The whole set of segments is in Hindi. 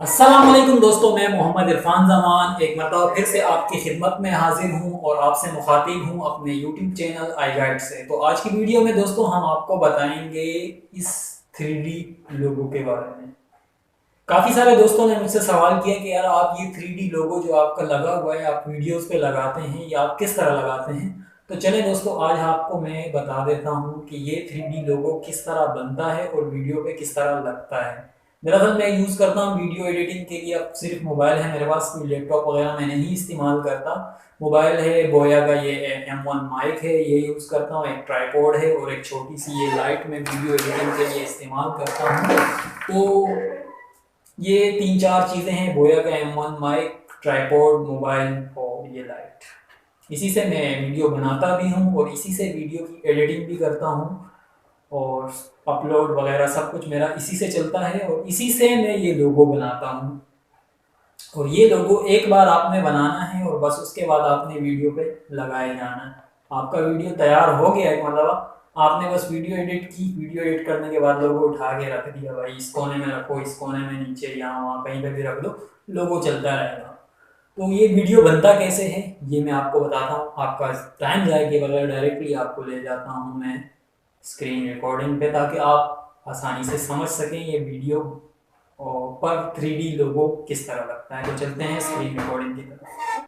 अस्सलामुअलैकुम दोस्तों, मैं मोहम्मद इरफान जमान एक मरतबा फिर से आपकी खिदमत में हाजिर हूँ और आपसे मुखातिब हूँ अपने यूट्यूब चैनल आई गाइड से। तो आज की वीडियो में दोस्तों हम आपको बताएंगे इस 3D लोगो के बारे में। काफ़ी सारे दोस्तों ने मुझसे सवाल किया कि यार आप ये 3D लोगो जो आपका लगा हुआ है आप वीडियोस पे लगाते हैं, ये आप किस तरह लगाते हैं। तो चलें दोस्तों, आज आपको मैं बता देता हूँ कि ये 3D लोगो किस तरह बनता है और वीडियो पे किस तरह लगता है। दरअसल मैं यूज़ करता हूँ वीडियो एडिटिंग के लिए। अब सिर्फ मोबाइल है मेरे पास, कोई लैपटॉप वगैरह मैं नहीं इस्तेमाल करता। मोबाइल है बोया का, ये M1 माइक है, ये यूज़ करता हूँ। एक ट्राईपॉड है और एक छोटी सी ये लाइट मैं वीडियो एडिटिंग के लिए इस्तेमाल करता हूँ। तो ये तीन चार चीज़ें हैं, बोया का M1 माइक, ट्राईपॉड, मोबाइल और ये लाइट। इसी से मैं वीडियो बनाता भी हूँ और इसी से वीडियो की एडिटिंग भी करता हूँ और अपलोड वगैरह सब कुछ मेरा इसी से चलता है और इसी से मैं ये लोगो बनाता हूँ। और ये लोगो एक बार आपने बनाना है और बस उसके बाद आपने वीडियो पे लगाए जाना है। आपका वीडियो तैयार हो गया है, मतलब आपने बस वीडियो एडिट की, वीडियो एडिट करने के बाद लोगो उठा के रख दिया, भाई इस कोने में रखो, इस कोने में, नीचे, यहाँ वहाँ कहीं पे भी रख दो, लोगो चलता रहेगा। तो ये वीडियो बनता कैसे है ये मैं आपको बताता हूँ। आपका टाइम जाए के बगैर डायरेक्टली आपको ले जाता हूँ मैं स्क्रीन रिकॉर्डिंग पे, ताकि आप आसानी से समझ सकें ये वीडियो और पर 3D लोगो किस तरह लगता है। तो चलते हैं स्क्रीन रिकॉर्डिंग की तरफ।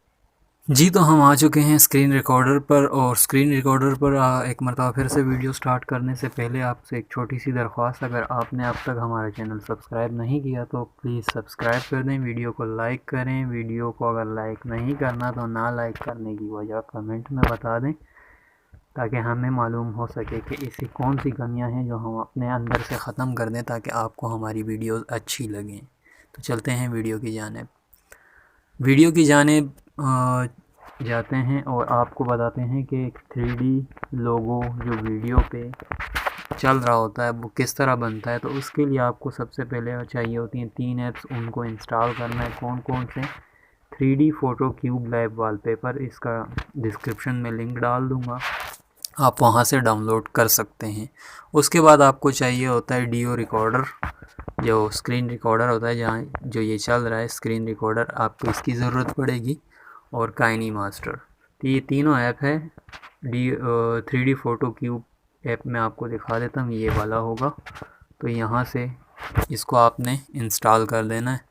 जी, तो हम आ चुके हैं स्क्रीन रिकॉर्डर पर। और स्क्रीन रिकॉर्डर पर एक मरतबा फिर से वीडियो स्टार्ट करने से पहले आपसे एक छोटी सी दरख्वास्त, अगर आपने अब तक हमारा चैनल सब्सक्राइब नहीं किया तो प्लीज़ सब्सक्राइब कर दें, वीडियो को लाइक करें। वीडियो को अगर लाइक नहीं करना तो ना लाइक करने की वजह कमेंट में बता दें, ताकि हमें मालूम हो सके कि ऐसी कौन सी कमियां हैं जो हम अपने अंदर से ख़त्म कर दें, ताकि आपको हमारी वीडियोज़ अच्छी लगें। तो चलते हैं वीडियो की जानिब जाते हैं और आपको बताते हैं कि एक 3D लोगो जो वीडियो पे चल रहा होता है वो किस तरह बनता है। तो उसके लिए आपको सबसे पहले चाहिए होती हैं 3 ऐप्स, उनको इंस्टॉल करना है। कौन कौन से? 3D photo cube lab wallpaper, इसका डिस्क्रिप्शन में लिंक डाल दूँगा, आप वहाँ से डाउनलोड कर सकते हैं। उसके बाद आपको चाहिए होता है डीओ रिकॉर्डर, जो स्क्रीन रिकॉर्डर होता है, जहाँ जो ये चल रहा है स्क्रीन रिकॉर्डर, आपको इसकी ज़रूरत पड़ेगी। और काइनी मास्टर। तो ये तीनों ऐप है। D 3D photo cube app में आपको दिखा देता हूँ, ये वाला होगा। तो यहाँ से इसको आपने इंस्टॉल कर देना है।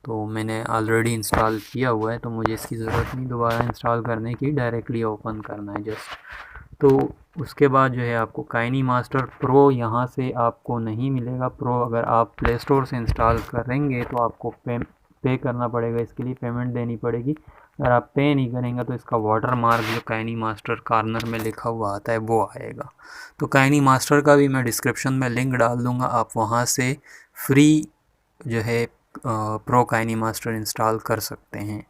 तो मैंने ऑलरेडी इंस्टॉल किया हुआ है, तो मुझे इसकी ज़रूरत नहीं दोबारा इंस्टॉल करने की, डायरेक्टली ओपन करना है जस्ट। तो उसके बाद जो है आपको काइनी मास्टर प्रो यहाँ से आपको नहीं मिलेगा। प्रो अगर आप प्ले स्टोर से इंस्टॉल करेंगे तो आपको पे करना पड़ेगा, इसके लिए पेमेंट देनी पड़ेगी। अगर आप पे नहीं करेंगे तो इसका वाटर मार्क जो काइनी मास्टर कॉर्नर में लिखा हुआ आता है वो आएगा। तो काइनी मास्टर का भी मैं डिस्क्रिप्शन में लिंक डाल दूँगा, आप वहाँ से फ्री जो है प्रो काइनी मास्टर इंस्टॉल कर सकते हैं।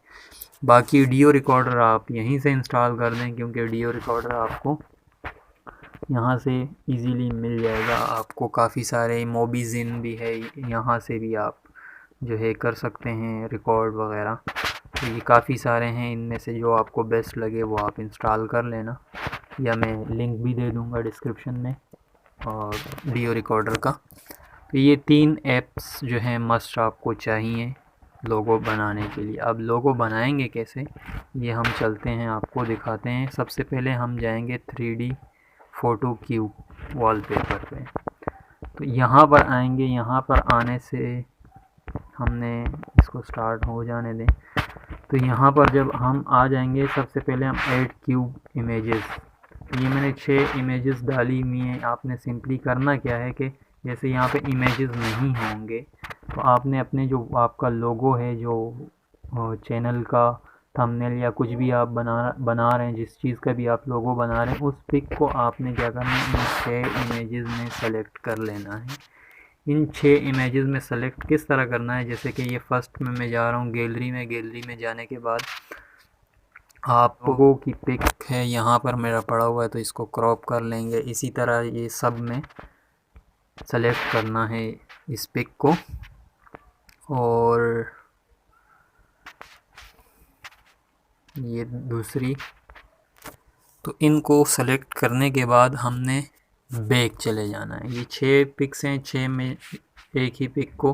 बाकी डीओ रिकॉर्डर आप यहीं से इंस्टॉल कर दें, क्योंकि डीओ रिकॉर्डर आपको यहाँ से इजीली मिल जाएगा। आपको काफ़ी सारे मोबीजिन भी है, यहाँ से भी आप जो है कर सकते हैं रिकॉर्ड वगैरह। तो ये काफ़ी सारे हैं, इनमें से जो आपको बेस्ट लगे वो आप इंस्टॉल कर लेना, या मैं लिंक भी दे दूँगा डिस्क्रिप्शन में और डीओ रिकॉर्डर का। तो ये 3 ऐप्स जो हैं मस्ट आपको चाहिए लोगो बनाने के लिए। अब लोगो बनाएंगे कैसे, ये हम चलते हैं आपको दिखाते हैं। सबसे पहले हम जाएंगे 3D फ़ोटो क्यूब वॉलपेपर पे। तो यहाँ पर आएंगे, यहाँ पर आने से हमने इसको स्टार्ट हो जाने दें। तो यहाँ पर जब हम आ जाएंगे, सबसे पहले हम ऐड क्यूब इमेजेस, ये मैंने 6 इमेजेस डाली हुई हैं। आपने सिंपली करना क्या है कि जैसे यहाँ पे इमेजेस नहीं होंगे तो आपने अपने जो आपका लोगो है, जो चैनल का थंबनेल या कुछ भी आप बना रहे हैं, जिस चीज़ का भी आप लोगो बना रहे हैं, उस पिक को आपने क्या करना है, इन 6 इमेजेस में सेलेक्ट कर लेना है। इन 6 इमेजेस में सेलेक्ट किस तरह करना है, जैसे कि ये फर्स्ट में मैं जा रहा हूँ गैलरी में। गैलरी में जाने के बाद आप लोगों की पिक है यहाँ पर मेरा पड़ा हुआ है, तो इसको क्रॉप कर लेंगे। इसी तरह ये सब में सेलेक्ट करना है इस पिक को। और ये दूसरी, तो इनको सेलेक्ट करने के बाद हमने बैक चले जाना है। ये 6 पिक्स हैं, 6 में एक ही पिक को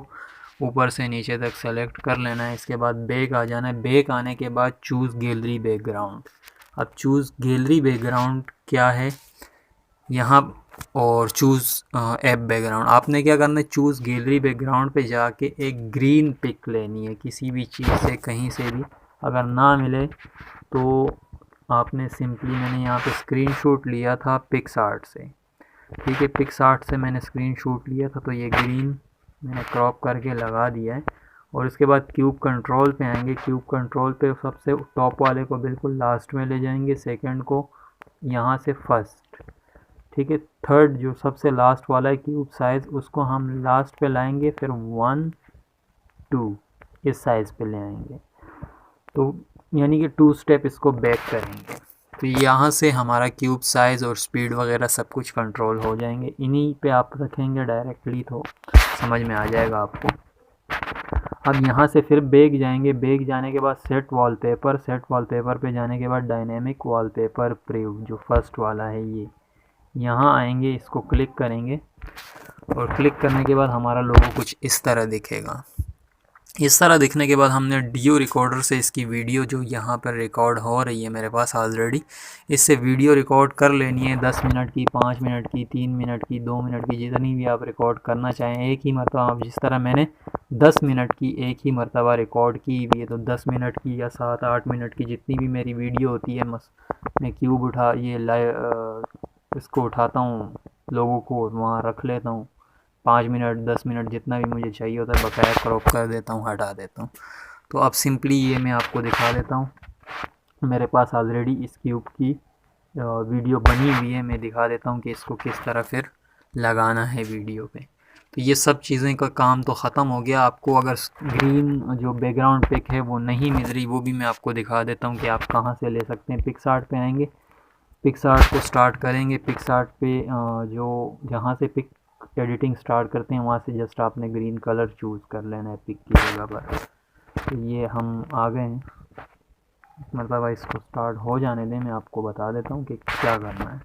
ऊपर से नीचे तक सेलेक्ट कर लेना है। इसके बाद बैक आ जाना है। बैक आने के बाद चूज़ गैलरी बैकग्राउंड। अब चूज़ गैलरी बैकग्राउंड क्या है यहाँ, और चूज़ ऐप बैकग्राउंड। आपने क्या करना है, चूज़ गैलरी बैकग्राउंड पे जाके एक ग्रीन पिक लेनी है किसी भी चीज़ से, कहीं से भी। अगर ना मिले तो आपने सिंपली, मैंने यहाँ पे स्क्रीनशॉट लिया था पिक्सआर्ट से, ठीक है, पिक्सआर्ट से मैंने स्क्रीनशॉट लिया था, तो ये ग्रीन मैंने क्रॉप करके लगा दिया है। और इसके बाद क्यूब कंट्रोल पे आएंगे। क्यूब कंट्रोल पे सबसे टॉप वाले को बिल्कुल लास्ट में ले जाएंगे, सेकंड को यहाँ से फर्स्ट, ठीक है, थर्ड जो सबसे लास्ट वाला है क्यूब साइज़, उसको हम लास्ट पे लाएंगे, फिर 1 2 इस साइज़ पे ले आएंगे। तो यानी कि 2 स्टेप इसको बैक करेंगे। तो यहाँ से हमारा क्यूब साइज़ और स्पीड वगैरह सब कुछ कंट्रोल हो जाएंगे। इन्हीं पे आप रखेंगे डायरेक्टली तो समझ में आ जाएगा आपको। अब यहाँ से फिर बैक जाएंगे। बैक जाने के बाद सेट वॉलपेपर। सेट वॉलपेपर पे जाने के बाद डायनेमिक वॉलपेपर प्रीव्यू, जो फर्स्ट वाला है ये, यहाँ आएंगे, इसको क्लिक करेंगे और क्लिक करने के बाद हमारा लोगो कुछ इस तरह दिखेगा। इस तरह दिखने के बाद हमने डियो रिकॉर्डर से इसकी वीडियो जो यहाँ पर रिकॉर्ड हो रही है मेरे पास ऑलरेडी, इससे वीडियो रिकॉर्ड कर लेनी है 10 मिनट की, 5 मिनट की, 3 मिनट की, 2 मिनट की, जितनी भी आप रिकॉर्ड करना चाहें एक ही मरतबा। आप जिस तरह मैंने 10 मिनट की एक ही मरतबा रिकॉर्ड की हुई है, तो 10 मिनट की या 7-8 मिनट की जितनी भी मेरी वीडियो होती है, मैं क्यूब उठा ये इसको उठाता हूँ, लोगों को वहाँ रख लेता हूँ, 5 मिनट 10 मिनट जितना भी मुझे चाहिए होता है बकाया क्रॉप कर देता हूँ, हटा देता हूँ। तो अब सिंपली ये मैं आपको दिखा देता हूँ। मेरे पास ऑलरेडी इस क्यूब की वीडियो बनी हुई है। मैं दिखा देता हूँ कि इसको किस तरह फिर लगाना है वीडियो पे। तो ये सब चीज़ें का काम तो ख़त्म हो गया। आपको अगर ग्रीन जो बैकग्राउंड पिक है वो नहीं मिल रही, वो भी मैं आपको दिखा देता हूँ कि आप कहाँ से ले सकते हैं। पिक्सआर्ट पे आएंगे, पिक्सआर्ट को स्टार्ट करेंगे। पिक्सआर्ट पे जो जहाँ से पिक एडिटिंग स्टार्ट करते हैं वहाँ से जस्ट आपने ग्रीन कलर चूज़ कर लेना है पिक की जगह पर। तो ये हम आ गए हैं, मतलब इसको स्टार्ट हो जाने दें, मैं आपको बता देता हूँ कि क्या करना है।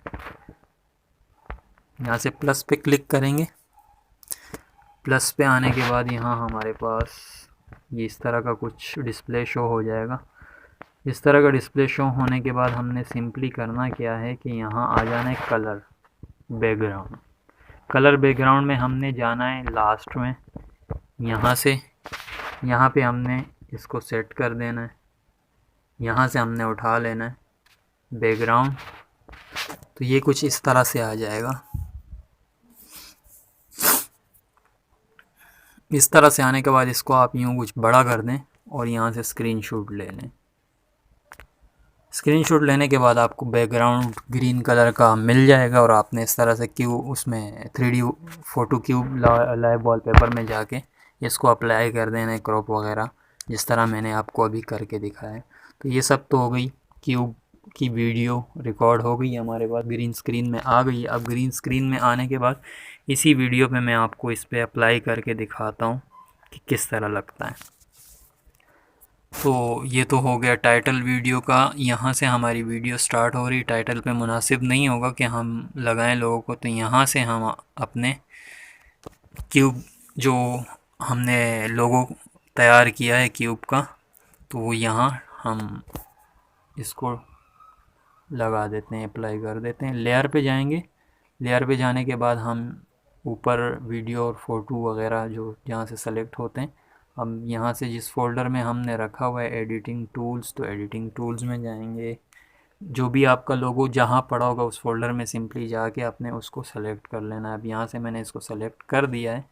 यहाँ से प्लस पे क्लिक करेंगे। प्लस पे आने के बाद यहाँ हमारे पास ये इस तरह का कुछ डिस्प्ले शो हो जाएगा। इस तरह का डिस्प्ले शो होने के बाद हमने सिंपली करना क्या है कि यहाँ आ जाना है कलर बैकग्राउंड। कलर बैकग्राउंड में हमने जाना है लास्ट में, यहाँ से यहाँ पे हमने इसको सेट कर देना है। यहाँ से हमने उठा लेना है बैकग्राउंड। तो ये कुछ इस तरह से आ जाएगा। इस तरह से आने के बाद इसको आप यूँ कुछ बड़ा कर दें और यहाँ से स्क्रीनशॉट ले लें। स्क्रीनशॉट लेने के बाद आपको बैकग्राउंड ग्रीन कलर का मिल जाएगा और आपने इस तरह से क्यूब, उसमें 3D photo cube live wallpaper में जाके इसको अप्लाई कर देना है, क्रॉप वगैरह, जिस तरह मैंने आपको अभी करके दिखाया है। तो ये सब तो हो गई, क्यूब की वीडियो रिकॉर्ड हो गई हमारे पास, ग्रीन स्क्रीन में आ गई। अब ग्रीन स्क्रीन में आने के बाद इसी वीडियो पे मैं आपको इस पर अप्लाई करके दिखाता हूँ कि किस तरह लगता है। तो ये तो हो गया टाइटल वीडियो का। यहाँ से हमारी वीडियो स्टार्ट हो रही। टाइटल पे मुनासिब नहीं होगा कि हम लगाएं लोगों को, तो यहाँ से हम अपने क्यूब जो हमने लोगो तैयार किया है क्यूब का, तो वो यहाँ हम इसको लगा देते हैं, अप्लाई कर देते हैं। लेयर पे जाएंगे। लेयर पे जाने के बाद हम ऊपर वीडियो और फ़ोटो वगैरह जो जहाँ से सेलेक्ट होते हैं, हम यहाँ से जिस फोल्डर में हमने रखा हुआ है एडिटिंग टूल्स, तो एडिटिंग टूल्स में जाएंगे। जो भी आपका लोगो जहाँ पड़ा होगा उस फोल्डर में सिंपली जाके आपने उसको सेलेक्ट कर लेना है। अब यहाँ से मैंने इसको सेलेक्ट कर दिया है।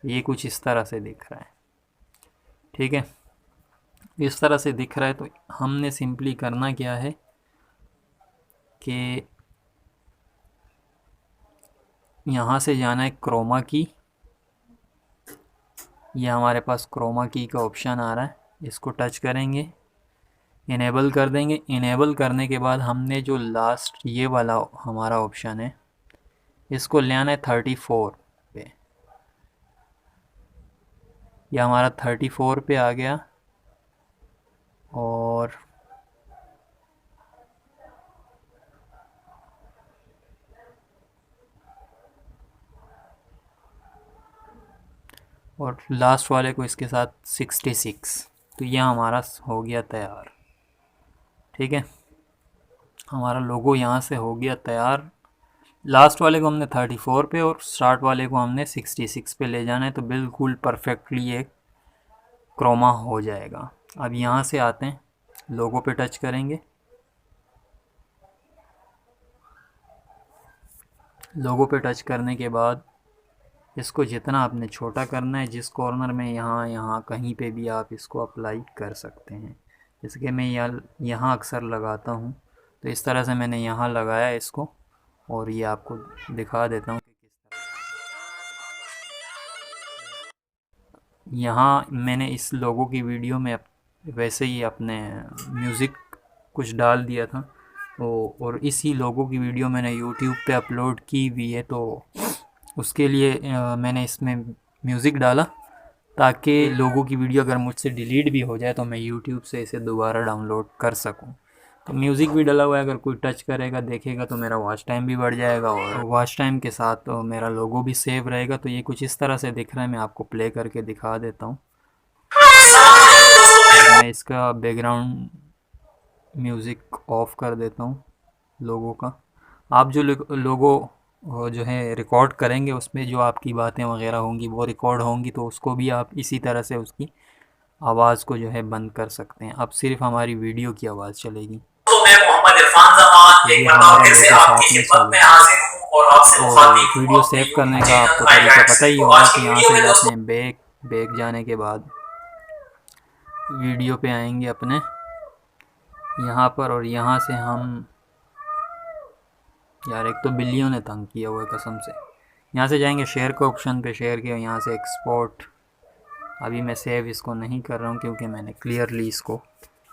ये कुछ इस तरह से दिख रहा है, ठीक है, इस तरह से दिख रहा है। तो हमने सिंपली करना क्या है कि यहाँ से जाना है क्रोमा की। ये हमारे पास क्रोमा की का ऑप्शन आ रहा है, इसको टच करेंगे, इनेबल कर देंगे। इनेबल करने के बाद हमने जो लास्ट ये वाला हमारा ऑप्शन है, इसको ले आना है 34 पे। यह हमारा 34 पे आ गया और और लास्ट वाले को इसके साथ 66। तो यह हमारा हो गया तैयार। ठीक है, हमारा लोगो यहाँ से हो गया तैयार। लास्ट वाले को हमने 34 पे और स्टार्ट वाले को हमने 66 पे ले जाना है, तो बिल्कुल परफेक्टली ये क्रोमा हो जाएगा। अब यहाँ से आते हैं, लोगो पे टच करेंगे। लोगो पे टच करने के बाद इसको जितना आपने छोटा करना है, जिस कॉर्नर में यहाँ कहीं पे भी आप इसको अप्लाई कर सकते हैं। जैसे कि मैं यहाँ अक्सर लगाता हूँ, तो इस तरह से मैंने यहाँ लगाया इसको, और ये आपको दिखा देता हूँ कि किस तरह। यहाँ मैंने इस लोगों की वीडियो में वैसे ही अपने म्यूज़िक कुछ डाल दिया था, और इसी लोगों की वीडियो मैंने यूट्यूब पे अपलोड की हुई है, तो उसके लिए मैंने इसमें म्यूज़िक डाला, ताकि लोगों की वीडियो अगर मुझसे डिलीट भी हो जाए तो मैं यूट्यूब से इसे दोबारा डाउनलोड कर सकूं। तो म्यूज़िक भी डला हुआ है, अगर कोई टच करेगा देखेगा तो मेरा वॉच टाइम भी बढ़ जाएगा, और वॉच टाइम के साथ तो मेरा लोगो भी सेव रहेगा। तो ये कुछ इस तरह से दिख रहा है, मैं आपको प्ले करके दिखा देता हूँ। मैं इसका बैकग्राउंड म्यूज़िक ऑफ कर देता हूँ लोगों का। आप जो लोगो जो है रिकॉर्ड करेंगे, उसमें जो आपकी बातें वगैरह होंगी वो रिकॉर्ड होंगी, तो उसको भी आप इसी तरह से उसकी आवाज़ को जो है बंद कर सकते हैं। अब सिर्फ हमारी वीडियो की आवाज़ चलेगी। तो मैं मोहम्मद इरफान जमान एक बार फिर से आपकी खिदमत में हाजिर हूँ और आपसे मुखातिब हूँ वीडियो अपने सेव करने YouTube का आपको चैनल तरीका iGuides पता से। ही तो होगा आज कि की यहाँ वीडियो से में जाते दोस्तों हैं बैक जाने के बाद वीडियो पे आएंगे अपने यहाँ पर, और यहाँ से हम, यार एक तो बिल्लियों ने तंग किया हुआ है कसम से। यहाँ से जाएंगे शेयर के ऑप्शन पे, शेयर के, यहाँ से एक्सपोर्ट। अभी मैं सेव इसको नहीं कर रहा हूँ क्योंकि मैंने क्लियरली इसको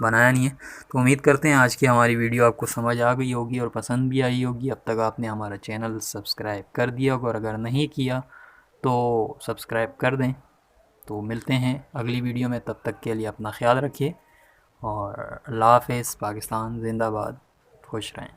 बनाया नहीं है। तो उम्मीद करते हैं आज की हमारी वीडियो आपको समझ आ गई होगी और पसंद भी आई होगी। अब तक आपने हमारा चैनल सब्सक्राइब कर दिया होगा, और अगर नहीं किया तो सब्सक्राइब कर दें। तो मिलते हैं अगली वीडियो में, तब तक के लिए अपना ख्याल रखिए और अल्लाह हाफ़िज़। पाकिस्तान जिंदाबाद, खुश रहें।